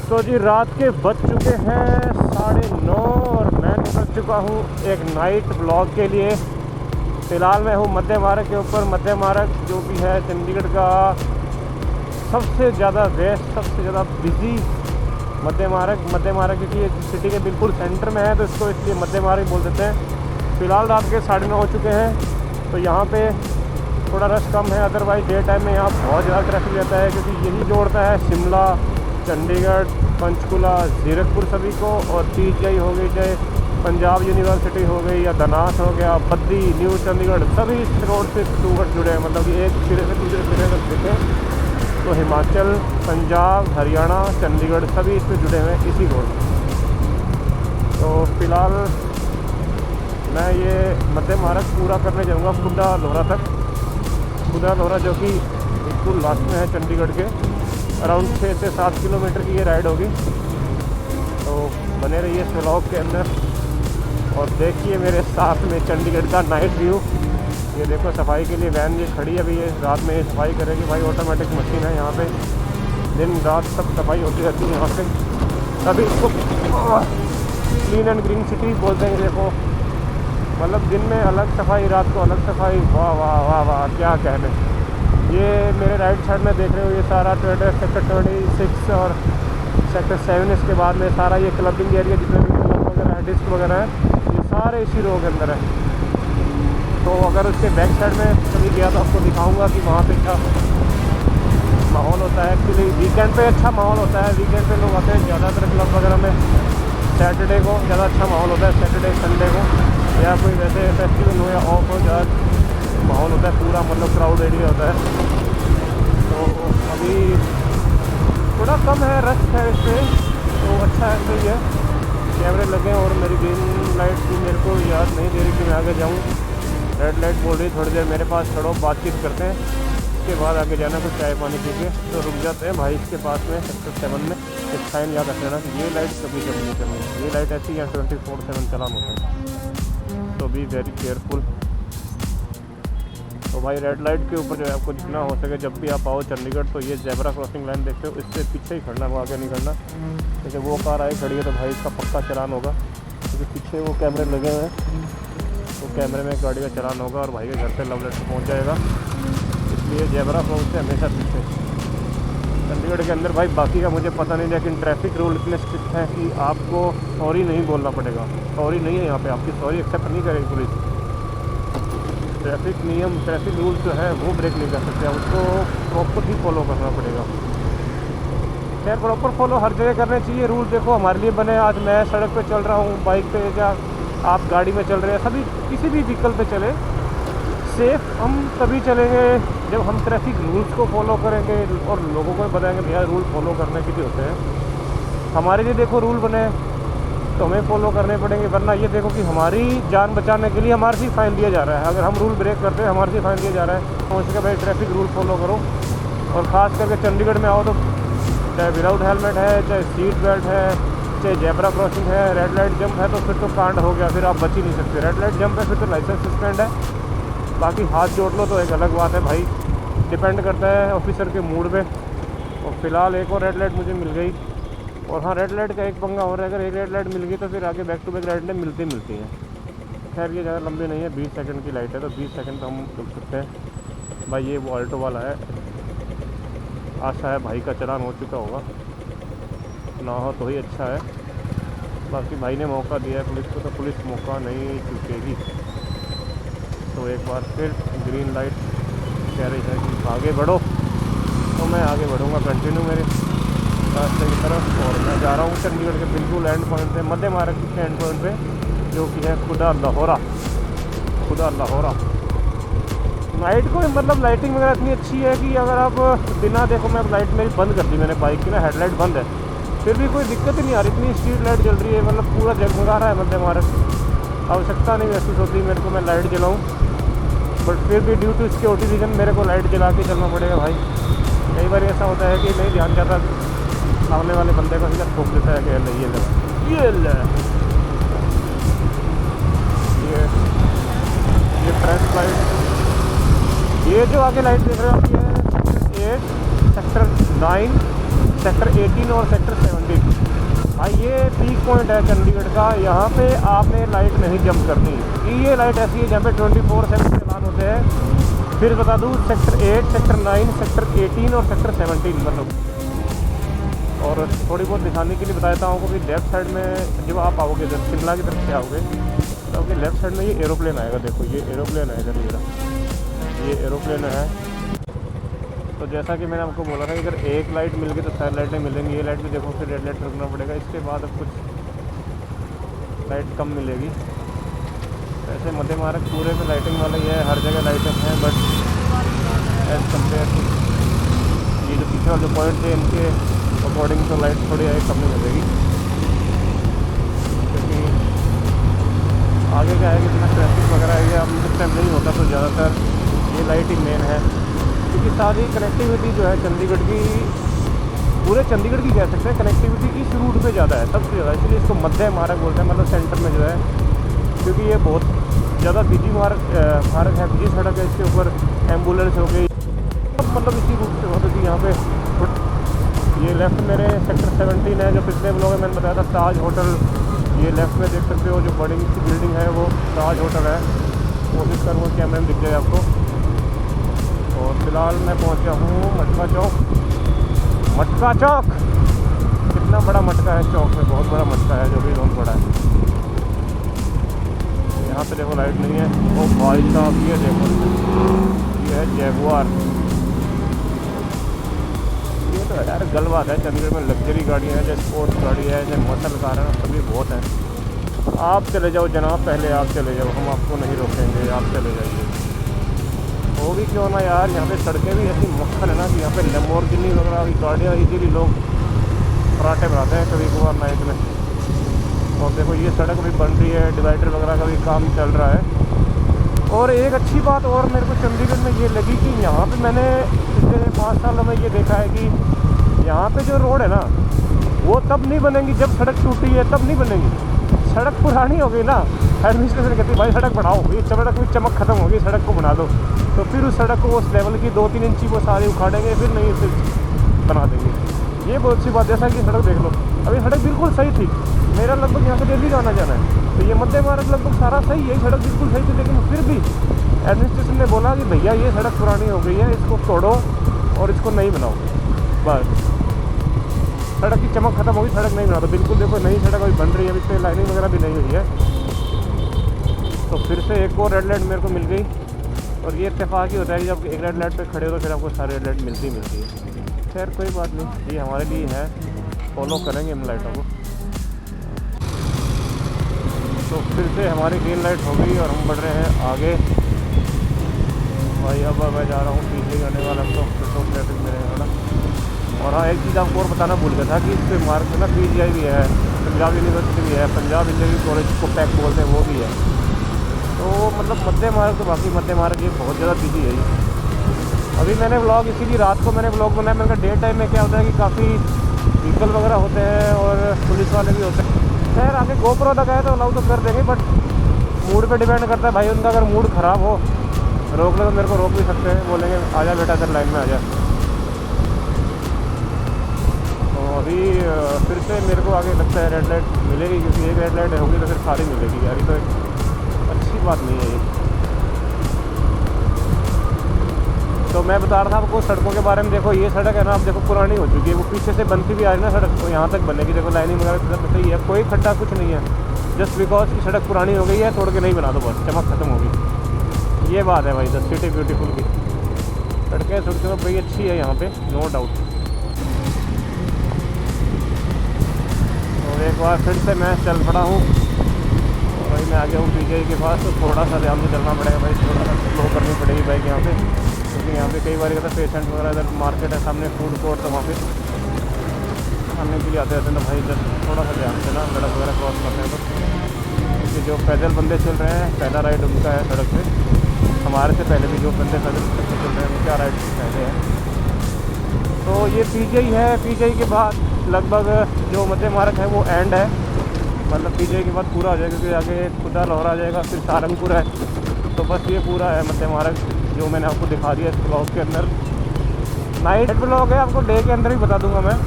तो जी रात के बज चुके हैं 9:30 और मैं निकल चुका हूँ एक नाइट ब्लॉग के लिए। फ़िलहाल मैं हूँ मध्य मार्ग के ऊपर। मध्य मार्ग जो कि है चंडीगढ़ का सबसे ज़्यादा व्यस्त, सबसे ज़्यादा बिजी मध्य मार्ग क्योंकि ये सिटी के बिल्कुल सेंटर में है तो इसको इसलिए मध्य मार्ग बोल देते हैं। फ़िलहाल रात के 9:30 हो चुके हैं तो यहाँ पे थोड़ा रश कम है, अदरवाइज़ डे टाइम में यहाँ बहुत ज़्यादा ट्रैफिक रहता है क्योंकि यही जोड़ता है शिमला, चंडीगढ़, पंचकुला, जीरकपुर सभी को। और पीजीआई हो गई, चाहे पंजाब यूनिवर्सिटी हो गई या धनास हो गया, बद्दी, न्यू चंडीगढ़, सभी इस रोड से टूवर्ड जुड़े हैं। मतलब कि एक सिरे से दूसरे सिरे तक देखें तो हिमाचल, पंजाब, हरियाणा, चंडीगढ़ सभी इसमें जुड़े हुए हैं इसी रोड। तो फ़िलहाल मैं ये मध्य मार्ग पूरा करने जाऊँगा खुदा लोहरा तक। खुदा लोहरा जो कि बिल्कुल लास्ट में है चंडीगढ़ के, अराउंड 6 से 7 किलोमीटर की ये राइड होगी। तो बने रहिए इस व्लॉग के अंदर और देखिए मेरे साथ में चंडीगढ़ का नाइट व्यू। ये देखो सफाई के लिए वैन ये खड़ी है, अभी ये रात में सफाई करेगी। भाई ऑटोमेटिक मशीन है यहाँ पे, दिन रात सब सफाई होती रहती है यहाँ पे। तभी इसको क्लीन एंड ग्रीन सिटी बोलते हैं। देखो मतलब दिन में अलग सफाई, रात को अलग सफाई। वाह वाह वाह वाह, क्या कहने। ये मेरे राइट साइड में देख रहे हो ये सारा सेक्टर 26 और सेक्टर 7, इसके बाद में सारा ये क्लबिंग एरिया जितने भी क्लब वगैरह है, डिस्क वगैरह है, ये सारे इसी रो के अंदर है। तो अगर उसके बैक साइड में कभी गया तो आपको दिखाऊंगा कि वहाँ पे क्या माहौल होता है। एक्चुअली वीकेंड पे अच्छा माहौल होता है, वीकेंड पे लोग आते हैं ज़्यादातर क्लब वगैरह में। सैटरडे को ज़्यादा अच्छा माहौल होता है, सैटरडे संडे को, या कोई वैसे फेस्टिवल हो या ऑफ हो, ज़्यादा माहौल होता है पूरा, मतलब क्राउड एरिया होता है। तो अभी थोड़ा कम है, रश है इस पर, तो अच्छा है, सही है। कैमरे लगे और मेरी ग्रीन लाइट भी मेरे को याद नहीं दे रही कि मैं आगे जाऊँ। रेड लाइट बोल रही थोड़ी देर मेरे पास खड़ो, बातचीत करते हैं, उसके बाद आगे जाना, कुछ चाय पानी पी के तो रुक जाते हैं। भाई इसके पास में सेक्टर 7 में एक साइन याद रख लेना कि ये लाइट कभी कभी नहीं चलनी, ये लाइट ऐसी है 24/7 चलान होता है, तो बी वेरी केयरफुल। तो भाई रेड लाइट के ऊपर जो है आपको जितना हो सके जब भी आप आओ चंडीगढ़ तो ये जेब्रा क्रॉसिंग लाइन देखते हो, इससे पीछे ही खड़ना, वो आगे नहीं खड़ना। क्योंकि वो कार आई खड़ी है तो भाई इसका पक्का चलान होगा, क्योंकि पीछे वो कैमरे लगे हुए हैं, तो कैमरे में गाड़ी का चलान होगा और भाई के घर पे लव लेटर पहुँच जाएगा। इसलिए जेब्रा क्रॉस से हमेशा पीछे चंडीगढ़ के अंदर। भाई बाकी का मुझे पता नहीं, लेकिन ट्रैफिक रूल इतने स्ट्रिक्ट हैं कि आपको सॉरी नहीं बोलना पड़ेगा। सॉरी नहीं है यहाँ पे, आपकी सॉरी एक्सेप्ट नहीं करेगी पुलिस। ट्रैफिक नियम, ट्रैफिक रूल जो है वो ब्रेक नहीं कर सकते, उसको प्रॉपर ही फॉलो करना पड़ेगा। खैर प्रॉपर फॉलो हर जगह करने चाहिए रूल। देखो हमारे लिए बने, आज मैं सड़क पे चल रहा हूँ बाइक पे, या आप गाड़ी में चल रहे हैं, सभी किसी भी व्हीकल पे चले, सेफ हम तभी चलेंगे जब हम ट्रैफिक रूल्स को फॉलो करेंगे और लोगों को बताएंगे भैया रूल फॉलो करने के लिए होते हैं। हमारे लिए देखो रूल बने तो हमें फॉलो करने पड़ेंगे, वरना ये देखो कि हमारी जान बचाने के लिए हमारे से फ़ाइन दिया जा रहा है। अगर हम रूल ब्रेक करते हैं हमारे से फ़ाइन दिया जा रहा है, तो उसके भाई ट्रैफिक रूल फॉलो करो। और ख़ास करके चंडीगढ़ में आओ तो चाहे विदाउट हेलमेट है, चाहे सीट बेल्ट है, चाहे जेब्रा क्रॉसिंग है, रेड लाइट जंप है, तो फिर तो कांड हो गया, फिर आप बच ही नहीं सकते। रेड लाइट जंप है फिर तो लाइसेंस सस्पेंड है। बाकी हाथ जोड़ लो तो एक अलग बात है भाई, डिपेंड करता है ऑफिसर के मूड पे। और फिलहाल एक और रेड लाइट मुझे मिल गई। और हाँ, रेड लाइट का एक पंगा हो रहा है, अगर एक रेड लाइट मिल गई तो फिर आगे बैक टू बैक लाइटें मिलती हैं। खैर ये ज़्यादा लंबी नहीं है, 20 सेकंड की लाइट है, तो 20 सेकंड तो हम रुक सकते हैं। भाई ये वो ऑल्टो वाला है, आशा है भाई का चलान हो चुका होगा, ना हो तो ही अच्छा है। बाकी भाई ने मौका दिया है पुलिस को, तो पुलिस मौका नहीं चुकेगी। तो एक बार फिर ग्रीन लाइट कह रही है कि आगे बढ़ो, तो मैं आगे बढ़ूँगा कंटिन्यू मेरे रास्ते की तरफ। और मैं जा रहा हूँ चंडीगढ़ के बिल्कुल एंड पॉइंट पे, मध्य मार्ग के एंड पॉइंट पे, जो कि है खुदा लाहौरा। नाइट को मतलब लाइटिंग वगैरह इतनी अच्छी है कि अगर आप बिना देखो, मैं लाइट मेरी बंद कर दी मैंने, बाइक की ना हेडलाइट बंद है, फिर भी कोई दिक्कत ही नहीं आ रही, इतनी स्ट्रीट लाइट जल रही है, मतलब पूरा जगमगा रहा है मध्य मार्ग। आवश्यकता नहीं महसूस होती मेरे को मैं लाइट जलाऊँ, बट फिर भी ड्यू टू सिक्योरिटी रीजन मेरे को लाइट जला के चलना पड़ेगा भाई। कई बार ऐसा होता है कि नहीं ध्यान जाता, सामने वाले बंदे को सीधा ठोक देता है कि ये फ्रंट लाइट, ये जो आगे लाइट देख रहे हो आप, ये सेक्टर 8, सेक्टर 9, सेक्टर 18 और सेक्टर 17 हाँ ये पीक पॉइंट है चंडीगढ़ का। यहाँ पे आपने लाइट नहीं जंप करनी। ये लाइट ऐसी है जहाँ पे 24/7 चलान होते हैं। फिर बता दूँ सेक्टर 8, सेक्टर 9, सेक्टर 18 और सेक्टर 17 मतलब। और थोड़ी बहुत दिखाने के लिए बता देता हूँ कि लेफ़्ट साइड में जब आप आओगे इधर शिमला की तरफ से आओगे तो आपके लेफ़्ट साइड में ये एरोप्लेन आएगा। देखो ये एरोप्लेन है इधर, ये एरोप्लेन है। तो जैसा कि मैंने आपको बोला था कि अगर एक लाइट मिल गई तो 4 लाइटें मिलेंगी। ये लाइट भी देखो फिर रेड लाइट रुकना पड़ेगा। इसके बाद अब कुछ लाइट कम मिलेगी। ऐसे मध्य मार्ग पूरे में लाइटिंग वाला ही है, हर जगह लाइटिंग हैं, बट एज कम्पेयर टू ये जो पीछे वाले जो पॉइंट थे इनके अकॉर्डिंग तो लाइट थोड़ी कम ही मिलेगी। क्योंकि आगे क्या है कि इतना ट्रैफिक वगैरह है, अब इस टाइम नहीं होता तो ज़्यादातर ये लाइट ही मेन है। क्योंकि सारी कनेक्टिविटी जो है चंडीगढ़ की, पूरे चंडीगढ़ की कह सकते हैं, कनेक्टिविटी इस रूट पे ज़्यादा है, सबसे ज़्यादा। इसलिए इसको मध्य मार्ग बोलते हैं, मतलब सेंटर में जो है। क्योंकि ये बहुत ज़्यादा बिजी मार्ग है, बिजी सड़क है। इसके ऊपर एम्बुलेंस हो गई, मतलब इसी रूट से होती थी यहाँ पे। ये लेफ़्ट मेरे सेक्टर 17 है, जो पिछले ब्लॉग में मैंने बताया था ताज होटल। ये लेफ़्ट में देख सकते हो जो बड़ी सी बिल्डिंग है वो ताज होटल है। कोशिश करूँगा कैमरे में दिख जाए आपको। और फिलहाल मैं पहुंचा हूँ मटका चौक। मटका चौक कितना बड़ा मटका है, चौक में बहुत बड़ा मटका है जो भी बहुत बड़ा है। यहाँ पे देखो लाइट नहीं है। वो भाई साहब ये देखो, ये है जैगुआर। ये तो यार गल बात है, चंडीगढ़ में लग्जरी गाड़ियाँ हैं, चाहे स्पोर्ट्स गाड़ी है, चाहे मसल कार है, सभी बहुत हैं। आप चले जाओ जनाब, पहले आप चले जाओ, हम आपको नहीं रोकेंगे, आप चले जाइए। वो भी क्यों ना यार, यहाँ पे सड़कें भी ऐसी मक्खन है ना कि यहाँ पे लैम्बोर्गिनी वगैरह की गाड़ियाँ इजीली लोग पराठे बनाते हैं कभी कभार नाइट में। और देखो ये सड़क भी बन रही है, डिवाइडर वगैरह का भी काम चल रहा है। और एक अच्छी बात और मेरे को चंडीगढ़ में ये लगी कि यहाँ पे मैंने पिछले 5 सालों में ये देखा है कि यहाँ पे जो रोड है ना वो तब नहीं बनेंगी जब सड़क टूटी है, तब नहीं बनेंगी। सड़क पुरानी हो गई ना, एडमिनिस्ट्रेशन कहती है भाई सड़क बढ़ाओ, ये सड़क की चमक खत्म होगी, सड़क को बना दो। तो फिर उस सड़क को उस लेवल की 2-3 इंची वो सारी उखाड़ेंगे, फिर नहीं उसे बना देंगे। ये बहुत सी बात, जैसा कि सड़क देख लो, अभी सड़क बिल्कुल सही थी। मेरा लगभग यहाँ से डेली आना जाना है, तो ये मध्य मार्ग लगभग सारा सही है, सड़क बिल्कुल सही थी। लेकिन फिर भी एडमिनिस्ट्रेशन ने बोला कि भैया ये सड़क पुरानी हो गई है, इसको तोड़ो और इसको नहीं बनाओ, बस सड़क की चमक खत्म होगी, सड़क नहीं बना। तो बिल्कुल देखो नई सड़क अभी बन रही है, अभी पे लाइनिंग वगैरह भी नहीं हुई है। तो फिर से एक और रेड लाइट मेरे को मिल गई। और ये इत्तेफाक ही होता है कि जब एक रेड लाइट पे खड़े हो तो फिर आपको सारी रेड लाइट मिलती है। खैर कोई बात नहीं, ये हमारे लिए है, फॉलो करेंगे इन लाइटों को। तो फिर से हमारी ग्रीन लाइट हो गई और हम बढ़ रहे हैं आगे। भाई अब मैं जा रहा हूँ पीछे जाने वाला, तो ट्रैफिक मेरे वाला। और हाँ एक चीज़ आपको और बताना भूल गया था कि इस मार्ग में ना PGI भी है, पंजाब यूनिवर्सिटी भी है, पंजाब इंजीनियरिंग कॉलेज को पैक बोलते हैं, वो भी है। तो मतलब मध्य मार्ग तो बाकी मध्य मार्ग ये बहुत ज़्यादा बिजी है ये। अभी मैंने व्लॉग इसीलिए रात को मैंने व्लॉग बनाया। मैंने कहा डे टाइम में क्या होता है कि काफ़ी व्हीकल वगैरह होते हैं और पुलिस वाले भी होते हैं। खैर आगे GoPro लगाए तो अलाउ तो कर देंगे, बट मूड पे डिपेंड करता है भाई उनका। अगर मूड ख़राब हो रोक ले तो मेरे को रोक भी सकते हैं, बोलेंगे आजा बेटा इधर लाइन में आजा। तो अभी फिर से मेरे को आगे लगता है रेड लाइट मिलेगी, क्योंकि एक रेड लाइट होगी तो फिर सारी मिलेगी यार। ये तो अच्छी बात नहीं है ये। तो मैं बता रहा था आपको सड़कों के बारे में। देखो ये सड़क है ना, अब देखो पुरानी हो चुकी है, वो पीछे से बनती भी आ रही है ना सड़क, तो यहाँ तक बनेगी। देखो लाइनिंग वगैरह सब सही है, कोई खड्डा कुछ नहीं है। जस्ट बिकॉज की सड़क पुरानी हो गई है, तोड़ के नहीं बना दो, बस चमक खत्म होगी। ये बात है भाई, द सिटी ब्यूटीफुल की। सड़कें तो भाई अच्छी है यहाँ पे, नो डाउट। और एक बार फिर से मैं चल पड़ा हूँ और भाई मैं आ गया हूँ PGI के पास। तो थोड़ा सा ध्यान से चलना पड़ेगा भाई, थोड़ा सा स्लो करनी पड़ेगी बाइक यहाँ पे, क्योंकि यहाँ पे कई बार कहता पेशेंट वगैरह, इधर मार्केट है सामने, फूड कोर्ट, तो वहाँ पे खाने के लिए आते रहते हैं। तो भाई इधर थोड़ा सा ध्यान से ना सड़क वगैरह क्रॉस करते हैं, तो क्योंकि जो पैदल बंदे चल रहे हैं पहला राइड उनका है सड़क पे। हमारे से पहले भी जो बंदे पैदल चल रहे हैं उनका राइड पहले है। तो ये PGI है। PGI के बाद लगभग जो मध्य मार्ग है वो एंड है, मतलब PGI के बाद पूरा हो जाएगा, क्योंकि आगे खुदा लाहौर आ जाएगा, फिर सहारनपुर है। तो बस ये पूरा है मध्य मार्ग जो मैंने आपको दिखा दिया इस ब्लॉग के अंदर। नाइट ब्लॉग है, आपको डे के अंदर ही बता दूंगा मैं।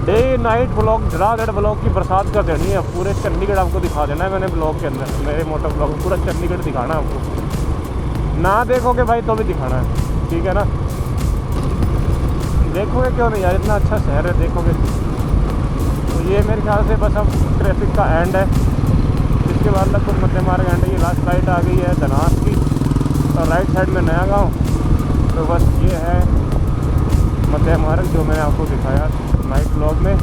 डे नाइट ब्लॉग, धड़ाधड़ ब्लॉग की बरसात कर देनी है। पूरे चंडीगढ़ आपको दिखा देना है मैंने ब्लॉग के अंदर, मेरे मोटर ब्लॉग में पूरा चंडीगढ़ दिखाना है आपको। ना देखोगे भाई तो भी दिखाना है, ठीक है ना। देखोगे क्यों नहीं यार, इतना अच्छा शहर है, देखोगे। तो ये मेरे ख्याल से बस अब ट्रैफिक का एंड है। इसके बाद लगभग मध्य मार्ग एंड है। ये लास्ट लाइट आ गई है धनास की और राइट साइड में नया गाँव। तो बस ये है मध्य मार्ग जो मैंने आपको दिखाया नाइट ब्लॉग में।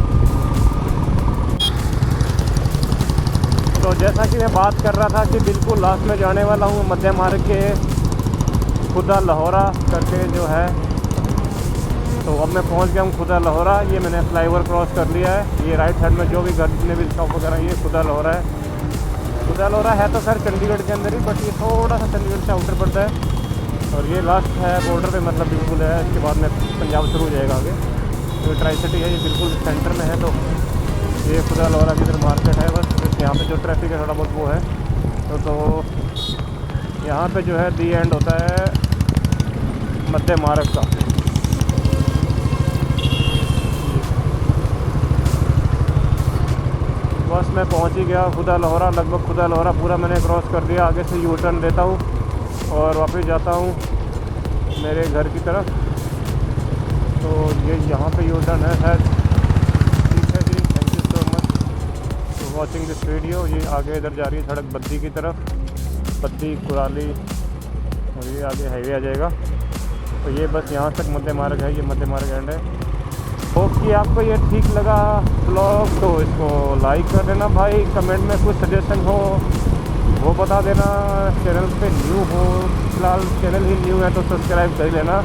तो जैसा कि मैं बात कर रहा था कि बिल्कुल लास्ट में जाने वाला हूँ मध्य मार्ग के खुदा लाहौरा करके जो है। तो अब मैं पहुँच गया हूँ खुदा लाहौरा। ये मैंने फ्लाईओवर क्रॉस कर लिया है। ये राइट साइड में जो भी घर जितने भी शॉप वगैरह ये खुदा लाहौरा है। खुदा लाहौरा है तो सर चंडीगढ़ के अंदर ही, बट ये थोड़ा सा चंडीगढ़ से आउटर पड़ता है। और ये लास्ट है बॉर्डर पे, मतलब बिल्कुल है। इसके बाद में पंजाब शुरू हो जाएगा आगे। तो ट्राई सिटी है, ये बिल्कुल सेंटर में है। तो ये खुदा लाहौरा की इधर मार्केट है। बस यहाँ पे जो ट्रैफिक है थोड़ा बहुत वो है। तो यहाँ पे जो है दी एंड होता है मध्य मार्ग का। बस मैं पहुँच ही गया खुदा लाहौरा। लगभग खुदा लाहौरा पूरा मैंने क्रॉस कर दिया। आगे से यू टर्न लेता हूँ और वापस जाता हूँ मेरे घर की तरफ। तो ये यहाँ पे यू टर्न है शायद। ठीक है जी, thank you so much for watching this video. ये आगे इधर जा रही है सड़क बद्दी की तरफ, बद्दी कुराली, और ये आगे हाईवे आ जाएगा। तो ये बस यहाँ तक मध्य मार्ग है, ये मध्य मार्ग एंड है। होप कि आपको ये ठीक लगा ब्लॉग तो इसको लाइक कर देना भाई। कमेंट में कुछ सजेशन हो वो बता देना। चैनल पे न्यू हो, फिलहाल चैनल ही न्यू है तो सब्सक्राइब कर लेना।